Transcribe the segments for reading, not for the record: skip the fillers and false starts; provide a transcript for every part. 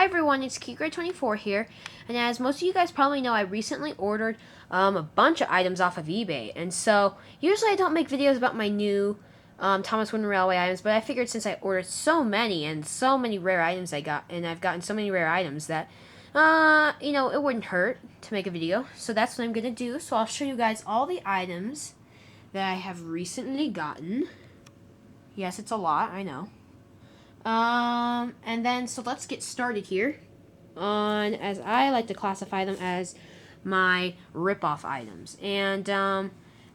Hi everyone, it's KeyGrade24 here, and as most of you guys probably know, I recently ordered a bunch of items off of eBay, and so usually I don't make videos about my new Thomas Wooden Railway items, but I figured since I ordered so many and so many rare items I've gotten so many rare items that, it wouldn't hurt to make a video, so that's what I'm going to do. So I'll show you guys all the items that I have recently gotten. Yes, it's a lot, I know. And then, so let's get started here on, as I like to classify them as my rip-off items. And,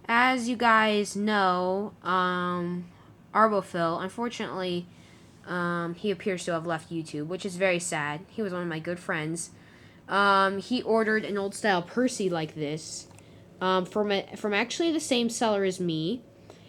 as you guys know, Arbophil, unfortunately, he appears to have left YouTube, which is very sad. He was one of my good friends. He ordered an old-style Percy like this, from actually the same seller as me.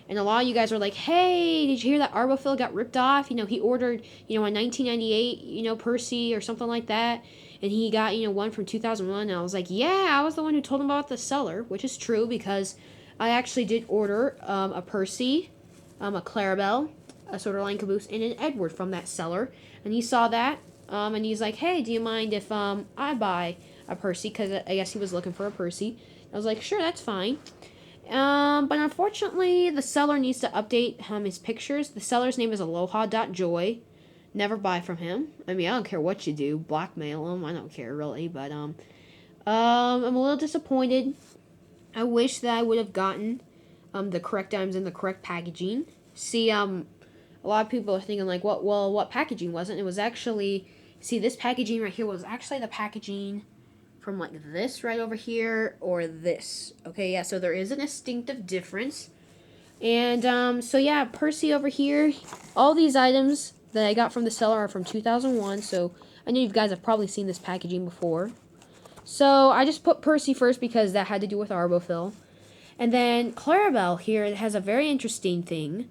And a lot of you guys were like, hey, did you hear that Arbophil got ripped off? He ordered, a 1998, Percy or something like that. And he got, one from 2001. And I was like, yeah, I was the one who told him about the seller, which is true because I actually did order a Percy, a Clarabelle, a Soderline Caboose, and an Edward from that seller. And he saw that, and he's like, hey, do you mind if I buy a Percy? Because I guess he was looking for a Percy. I was like, sure, that's fine. But unfortunately, the seller needs to update his pictures. The seller's name is aloha.joy. Never buy from him. I mean, I don't care what you do. Blackmail him. I don't care, really. But, I'm a little disappointed. I wish that I would have gotten, the correct items in the correct packaging. See, a lot of people are thinking, like, what packaging was it? It was actually, see, this packaging right here was actually the packaging from like this right over here or this. Okay, yeah, so there is an distinctive difference. And so yeah, Percy over here, all these items that I got from the seller are from 2001, so I know you guys have probably seen this packaging before. So I just put Percy first because that had to do with Arbophil. And then Clarabelle here, it has a very interesting thing.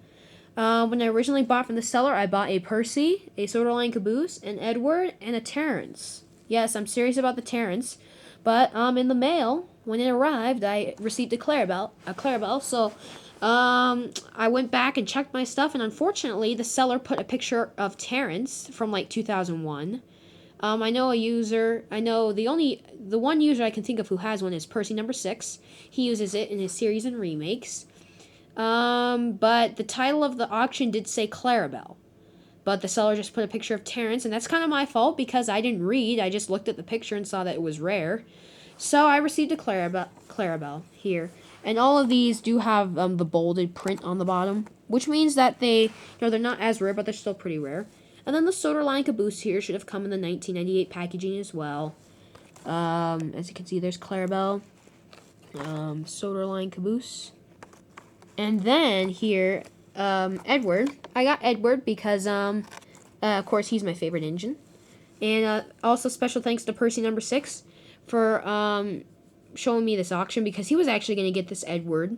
When I originally bought from the seller, I bought a Percy, a Soderline Caboose, an Edward, and a Terrence. Yes, I'm serious about the Terrence. But in the mail, when it arrived, I received a Clarabelle. So I went back and checked my stuff, and unfortunately, the seller put a picture of Terrence from like 2001. I know a user. I know the one user I can think of who has one is Percy number 6. He uses it in his series and remakes. But the title of the auction did say Clarabelle. But the seller just put a picture of Terrence, and that's kind of my fault because I didn't read. I just looked at the picture and saw that it was rare. So I received a Clarabelle here. And all of these do have the bolded print on the bottom, which means that they're not as rare, but they're still pretty rare. And then the Soderline Caboose here should have come in the 1998 packaging as well. As you can see, there's Clarabelle, Soderline Caboose. And then here, Edward. I got Edward because, of course, he's my favorite engine. And also special thanks to Percy number 6 for showing me this auction because he was actually going to get this Edward.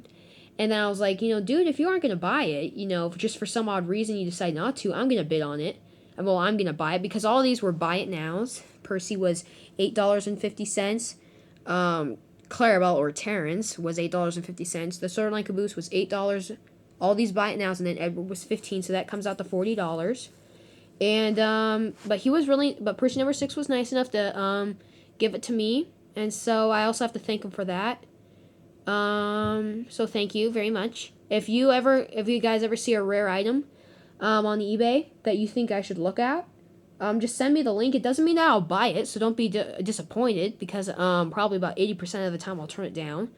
And then I was like, dude, if you aren't going to buy it, just for some odd reason you decide not to, I'm going to bid on it. And, well, I'm going to buy it because all of these were buy it nows. Percy was $8.50. Clarabelle or Terrence was $8.50. The Soderline Caboose was $8. All these buy it nows, and then Edward was $15, so that comes out to $40. And but Percy number 6 was nice enough to give it to me, and so I also have to thank him for that. So thank you very much. If you guys ever see a rare item on eBay that you think I should look at, just send me the link. It doesn't mean that I'll buy it, so don't be disappointed because probably about 80% of the time I'll turn it down.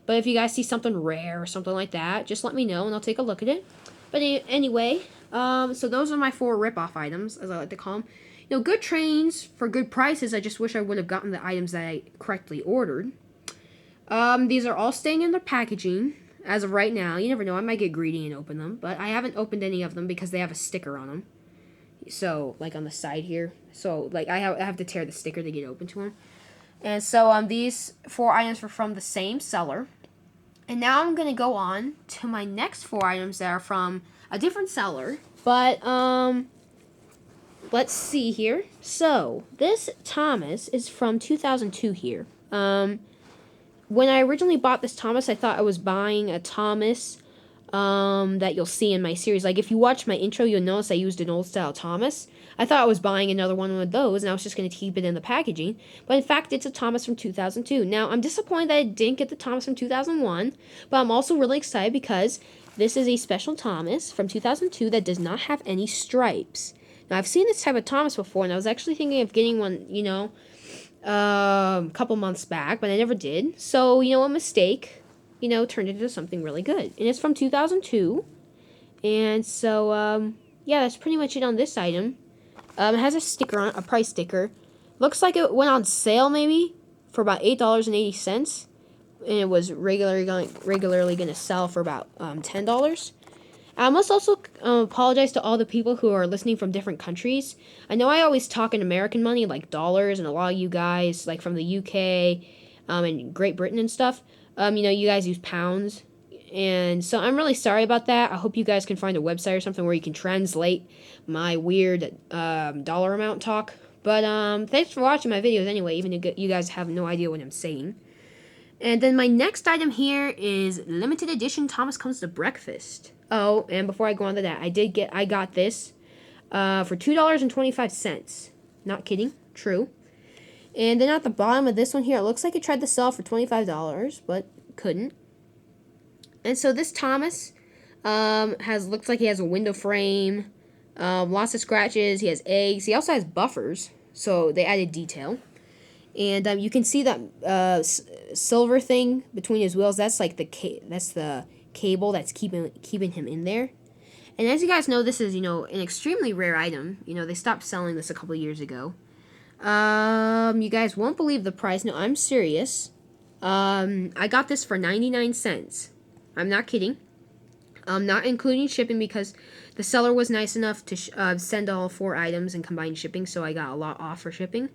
But if you guys see something rare or something like that, just let me know and I'll take a look at it. But anyway, so those are my 4 rip-off items, as I like to call them. Good trains for good prices. I just wish I would have gotten the items that I correctly ordered. These are all staying in their packaging as of right now. You never know, I might get greedy and open them. But I haven't opened any of them because they have a sticker on them. So, like on the side here. So, like, I have to tear the sticker to get open to them. And so, these 4 items were from the same seller. And now I'm going to go on to my next 4 items that are from a different seller. But, let's see here. So, this Thomas is from 2002 here. When I originally bought this Thomas, I thought I was buying a Thomas that you'll see in my series. Like, if you watch my intro, you'll notice I used an old-style Thomas. I thought I was buying another one of those, and I was just going to keep it in the packaging. But in fact, it's a Thomas from 2002. Now, I'm disappointed that I didn't get the Thomas from 2001, but I'm also really excited because this is a special Thomas from 2002 that does not have any stripes. Now, I've seen this type of Thomas before, and I was actually thinking of getting one, a couple months back, but I never did. So, a mistake, turned into something really good. And it's from 2002. And so, yeah, that's pretty much it on this item. It has a sticker on it, a price sticker. Looks like it went on sale maybe for about $8.80. And it was regularly going to sell for about $10. I must also apologize to all the people who are listening from different countries. I know I always talk in American money, like dollars, and a lot of you guys, like from the UK and Great Britain and stuff, you guys use pounds. And so I'm really sorry about that. I hope you guys can find a website or something where you can translate my weird dollar amount talk. But thanks for watching my videos anyway, even if you guys have no idea what I'm saying. And then my next item here is limited edition Thomas Comes to Breakfast. Oh, and before I go on to that, I got this for $2.25. Not kidding, true. And then at the bottom of this one here, it looks like it tried to sell for $25, but couldn't. And so this Thomas looks like he has a window frame, lots of scratches. He has eggs. He also has buffers, so they added detail. And you can see that silver thing between his wheels. That's like the cable that's keeping him in there. And as you guys know, this is an extremely rare item. They stopped selling this a couple of years ago. You guys won't believe the price. No, I'm serious. I got this for 99 cents. I'm not kidding. Not including shipping because the seller was nice enough to send all 4 items and combine shipping, so I got a lot off for shipping.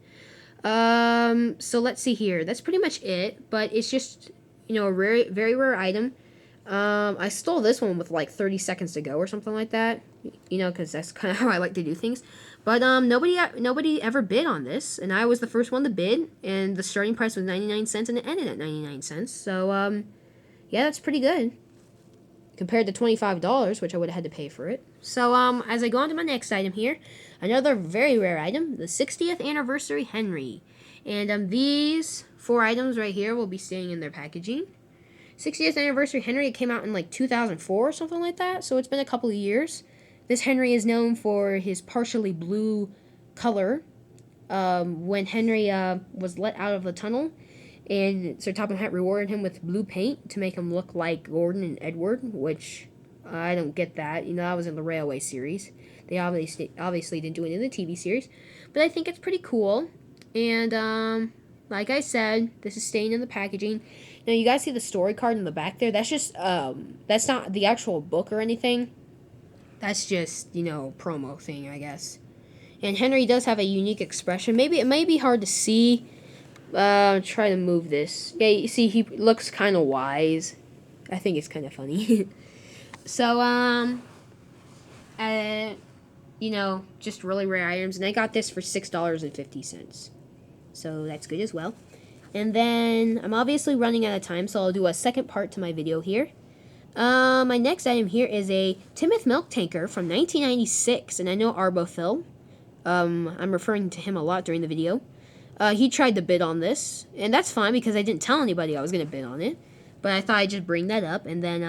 So let's see here. That's pretty much it, but it's just, a very, very rare item. I stole this one with like 30 seconds to go or something like that, because that's kind of how I like to do things. But nobody ever bid on this, and I was the first one to bid, and the starting price was 99 cents, and it ended at 99 cents. So, yeah, that's pretty good compared to $25, which I would have had to pay for it. So, as I go on to my next item here, another very rare item, the 60th Anniversary Henry. And these 4 items right here will be staying in their packaging. 60th Anniversary Henry, it came out in like 2004 or something like that, so it's been a couple of years. This Henry is known for his partially blue color. When Henry was let out of the tunnel, and Sir Topham Hatt rewarded him with blue paint to make him look like Gordon and Edward, which I don't get that. That was in the Railway series. They obviously didn't do it in the TV series, but I think it's pretty cool. And like I said, this is staying in the packaging. Now you guys see the story card in the back there. That's just that's not the actual book or anything. That's just promo thing, I guess. And Henry does have a unique expression. Maybe it may be hard to see. Try to move this. Yeah, you see, he looks kind of wise. I think it's kind of funny. So, just really rare items. And I got this for $6.50. So, that's good as well. And then, I'm obviously running out of time, so I'll do a second part to my video here. My next item here is a Timnath Milk Tanker from 1996. And I know Arbophil. I'm referring to him a lot during the video. He tried to bid on this, and that's fine because I didn't tell anybody I was going to bid on it, but I thought I'd just bring that up. And then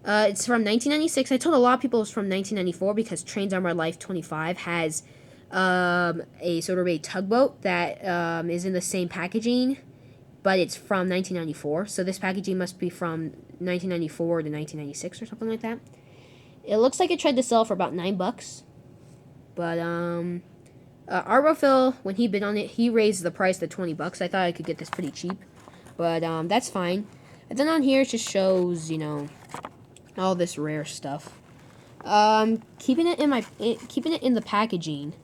it's from 1996. I told a lot of people it was from 1994 because Trains on My Life 25 has a sort of a tugboat that is in the same packaging, but it's from 1994, so this packaging must be from 1994 to 1996 or something like that. It looks like it tried to sell for about $9, but Arbophil, when he bid on it, he raised the price to $20. I thought I could get this pretty cheap, but that's fine. And then on here it just shows, all this rare stuff. Keeping it in the packaging.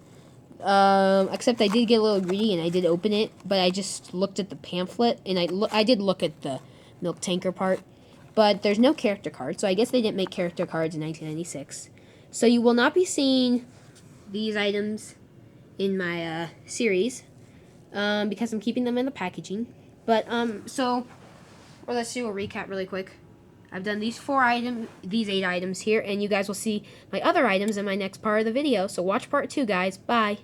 Except I did get a little greedy and I did open it, but I just looked at the pamphlet and I did look at the milk tanker part, but there's no character card, so I guess they didn't make character cards in 1996. So you will not be seeing these items in my series because I'm keeping them in the packaging. But so let's do a recap really quick. I've done these 8 items here, and you guys will see my other items in my next part of the video. So watch part 2, guys. Bye.